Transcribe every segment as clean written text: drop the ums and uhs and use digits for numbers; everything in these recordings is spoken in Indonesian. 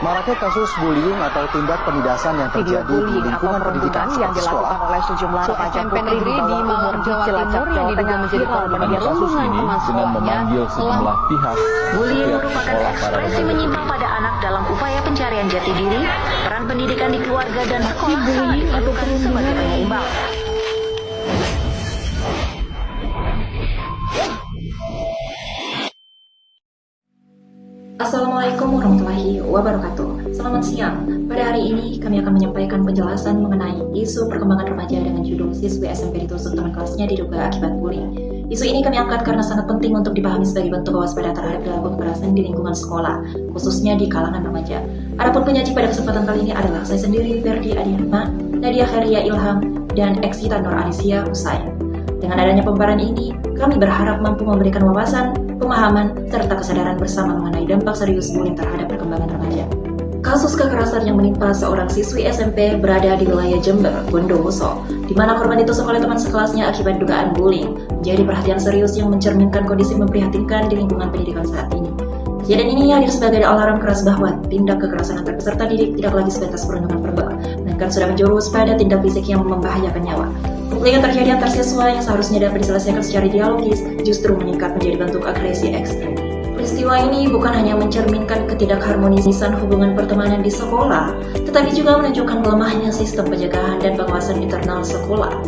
Maraknya kasus bullying atau tindak penindasan yang terjadi di lingkungan pendidikan yang dilakukan oleh sejumlah remaja putri di bawah umur di Cilacap, Jawa Tengah menjadi korban kasus ini dengan memanggil sejumlah pihak. Bullying merupakan ekspresi menyimpang pada anak dalam upaya pencarian jati diri, peran pendidikan di keluarga dan sekolah bullying atau sebagai penyeimbang. Assalamualaikum warahmatullahi wabarakatuh. Selamat siang. Pada hari ini kami akan menyampaikan penjelasan mengenai isu perkembangan remaja dengan judul siswi SMP ditusuk teman kelasnya diduga akibat bullying. Isu ini kami angkat karena sangat penting untuk dipahami sebagai bentuk kewaspadaan terhadap perilaku kekerasan di lingkungan sekolah, khususnya di kalangan remaja. Adapun penyaji pada kesempatan kali ini adalah saya sendiri, Ferdi Adiana, Nadia Kharia Ilham, dan Eksita Nur Alicia Husain. Dengan adanya pemaparan ini, kami berharap mampu memberikan wawasan, pemahaman, serta kesadaran bersama mengenai dampak serius bullying terhadap perkembangan remaja. Kasus kekerasan yang menimpa seorang siswi SMP berada di wilayah Jember, Bondowoso, di mana korban ditusuk oleh teman sekelasnya akibat dugaan bullying, menjadi perhatian serius yang mencerminkan kondisi memprihatinkan di lingkungan pendidikan saat ini. Kejadian ini hadir sebagai alarm keras bahwa tindak kekerasan antar peserta didik tidak lagi sebatas perundungan verbal, melainkan sudah menjurus pada tindak fisik yang membahayakan nyawa. Konflik yang terjadi antar siswa yang seharusnya dapat diselesaikan secara dialogis justru meningkat menjadi bentuk agresi ekstrem. Peristiwa ini bukan hanya mencerminkan ketidakharmonisan hubungan pertemanan di sekolah, tetapi juga menunjukkan lemahnya sistem pencegahan dan pengawasan internal sekolah.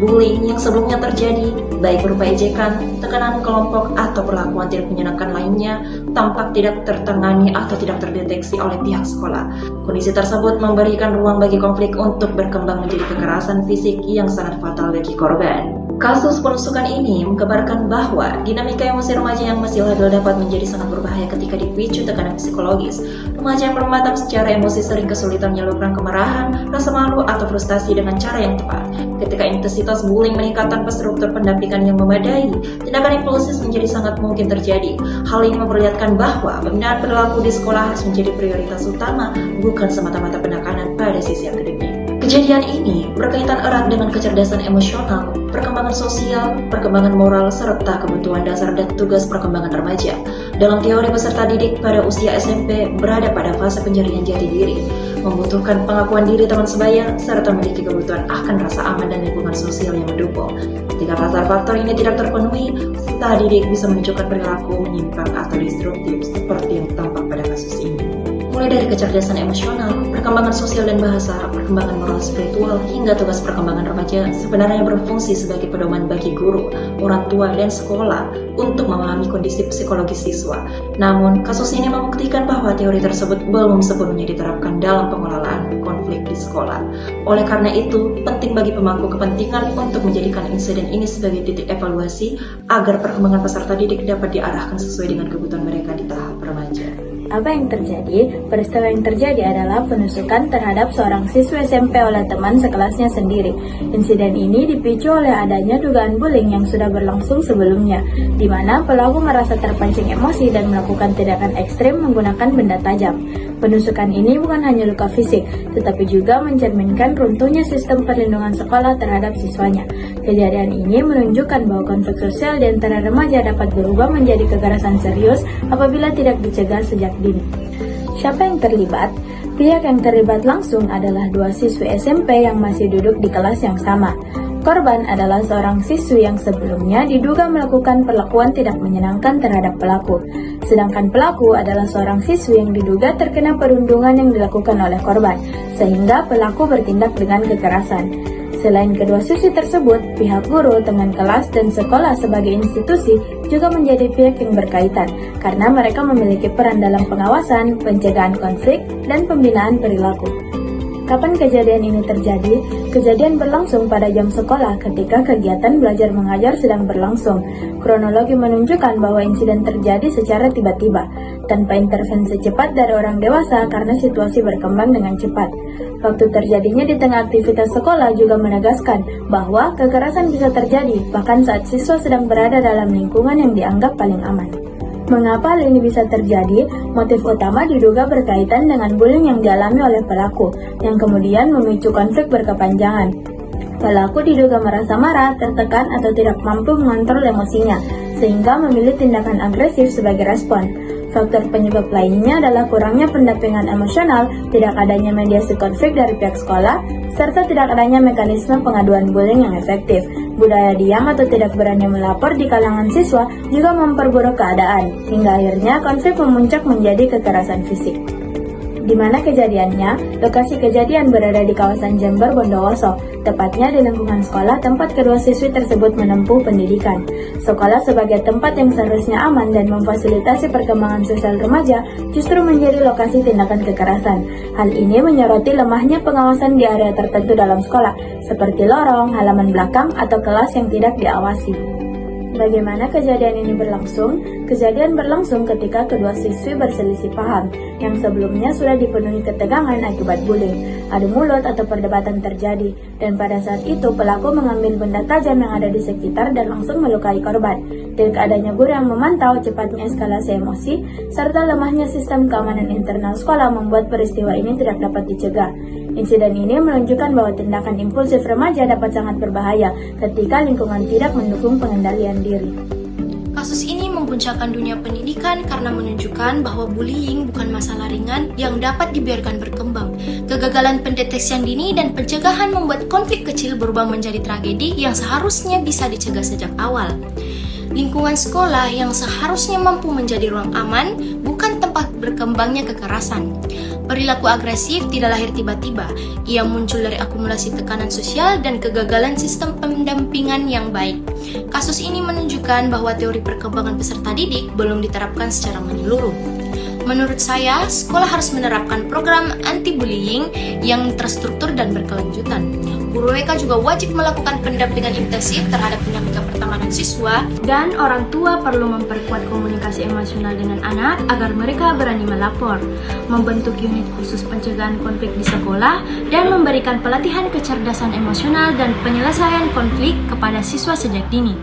Bullying yang sebelumnya terjadi, baik berupa ejekan, tekanan kelompok, atau perlakuan tidak menyenangkan lainnya, tampak tidak tertangani atau tidak terdeteksi oleh pihak sekolah. Kondisi tersebut memberikan ruang bagi konflik untuk berkembang menjadi kekerasan fisik yang sangat fatal bagi korban. Kasus penusukan ini menggambarkan bahwa dinamika emosi remaja yang masih labil dapat menjadi sangat berbahaya ketika dipicu tekanan psikologis. Remaja yang belum matang secara emosi sering kesulitan menyalurkan kemarahan, rasa malu, atau frustasi dengan cara yang tepat. Ketika intensitas bullying meningkat tanpa struktur pendampingan yang memadai, tindakan impulsif menjadi sangat mungkin terjadi. Hal ini memperlihatkan bahwa pembinaan perilaku di sekolah harus menjadi prioritas utama, bukan semata-mata penekanan pada sisi akademik. Kejadian ini berkaitan erat dengan kecerdasan emosional, perkembangan sosial, perkembangan moral, serta kebutuhan dasar dan tugas perkembangan remaja. Dalam teori peserta didik pada usia SMP berada pada fase pencarian jati diri, membutuhkan pengakuan diri teman sebaya, serta memiliki kebutuhan akan rasa aman dan lingkungan sosial yang mendukung. Ketika faktor ini tidak terpenuhi, peserta didik bisa menunjukkan perilaku menyimpang atau destruktif seperti yang tampak pada kasus ini. Mulai dari kecerdasan emosional, perkembangan sosial dan bahasa, perkembangan moral spiritual, hingga tugas perkembangan remaja sebenarnya berfungsi sebagai pedoman bagi guru, orang tua, dan sekolah untuk memahami kondisi psikologis siswa. Namun, kasus ini membuktikan bahwa teori tersebut belum sepenuhnya diterapkan dalam pengelolaan konflik di sekolah. Oleh karena itu, penting bagi pemangku kepentingan untuk menjadikan insiden ini sebagai titik evaluasi agar perkembangan peserta didik dapat diarahkan sesuai dengan kebutuhan mereka di tahap remaja. Apa yang terjadi? Peristiwa yang terjadi adalah penusukan terhadap seorang siswa SMP oleh teman sekelasnya sendiri. Insiden ini dipicu oleh adanya dugaan bullying yang sudah berlangsung sebelumnya, di mana pelaku merasa terpancing emosi dan melakukan tindakan ekstrim menggunakan benda tajam. Penusukan ini bukan hanya luka fisik, tetapi juga mencerminkan runtuhnya sistem perlindungan sekolah terhadap siswanya. Kejadian ini menunjukkan bahwa konflik sosial di antara remaja dapat berubah menjadi kekerasan serius apabila tidak dicegah sejak dini. Siapa yang terlibat? Pihak yang terlibat langsung adalah dua siswi SMP yang masih duduk di kelas yang sama. Korban adalah seorang siswi yang sebelumnya diduga melakukan perlakuan tidak menyenangkan terhadap pelaku. Sedangkan pelaku adalah seorang siswi yang diduga terkena perundungan yang dilakukan oleh korban, sehingga pelaku bertindak dengan kekerasan. Selain kedua siswi tersebut, pihak guru, teman kelas, dan sekolah sebagai institusi juga menjadi pihak yang berkaitan karena mereka memiliki peran dalam pengawasan, pencegahan konflik, dan pembinaan perilaku. Kapan kejadian ini terjadi? Kejadian berlangsung pada jam sekolah ketika kegiatan belajar mengajar sedang berlangsung. Kronologi menunjukkan bahwa insiden terjadi secara tiba-tiba, tanpa intervensi cepat dari orang dewasa karena situasi berkembang dengan cepat. Waktu terjadinya di tengah aktivitas sekolah juga menegaskan bahwa kekerasan bisa terjadi bahkan saat siswa sedang berada dalam lingkungan yang dianggap paling aman. Mengapa hal ini bisa terjadi? Motif utama diduga berkaitan dengan bullying yang dialami oleh pelaku, yang kemudian memicu konflik berkepanjangan. Pelaku diduga merasa marah, tertekan, atau tidak mampu mengontrol emosinya, sehingga memilih tindakan agresif sebagai respon. Faktor penyebab lainnya adalah kurangnya pendampingan emosional, tidak adanya mediasi konflik dari pihak sekolah, serta tidak adanya mekanisme pengaduan bullying yang efektif. Budaya diam atau tidak berani melapor di kalangan siswa juga memperburuk keadaan, hingga akhirnya konflik memuncak menjadi kekerasan fisik. Di mana kejadiannya, lokasi kejadian berada di kawasan Jember, Bondowoso, tepatnya di lingkungan sekolah tempat kedua siswi tersebut menempuh pendidikan. Sekolah sebagai tempat yang seharusnya aman dan memfasilitasi perkembangan sosial remaja justru menjadi lokasi tindakan kekerasan. Hal ini menyoroti lemahnya pengawasan di area tertentu dalam sekolah, seperti lorong, halaman belakang, atau kelas yang tidak diawasi. Bagaimana kejadian ini berlangsung? Kejadian berlangsung ketika kedua siswi berselisih paham, yang sebelumnya sudah dipenuhi ketegangan akibat bullying. Adu mulut atau perdebatan terjadi, dan pada saat itu pelaku mengambil benda tajam yang ada di sekitar dan langsung melukai korban. Tidak adanya guru yang memantau, cepatnya eskalasi emosi, serta lemahnya sistem keamanan internal sekolah membuat peristiwa ini tidak dapat dicegah. Insiden ini menunjukkan bahwa tindakan impulsif remaja dapat sangat berbahaya ketika lingkungan tidak mendukung pengendalian diri. Kasus ini mempuncakkan dunia pendidikan karena menunjukkan bahwa bullying bukan masalah ringan yang dapat dibiarkan berkembang. Kegagalan pendeteksian dini dan pencegahan membuat konflik kecil berubah menjadi tragedi yang seharusnya bisa dicegah sejak awal. Lingkungan sekolah yang seharusnya mampu menjadi ruang aman bukan tempat berkembangnya kekerasan. Perilaku agresif tidak lahir tiba-tiba, ia muncul dari akumulasi tekanan sosial dan kegagalan sistem pendampingan yang baik. Kasus ini menunjukkan bahwa teori perkembangan peserta didik belum diterapkan secara menyeluruh. Menurut saya, sekolah harus menerapkan program anti-bullying yang terstruktur dan berkelanjutan. Guru WK juga wajib melakukan pendampingan intensif terhadap dinamika pertemanan siswa, dan orang tua perlu memperkuat komunikasi emosional dengan anak agar mereka berani melapor, membentuk unit khusus pencegahan konflik di sekolah, dan memberikan pelatihan kecerdasan emosional dan penyelesaian konflik kepada siswa sejak dini.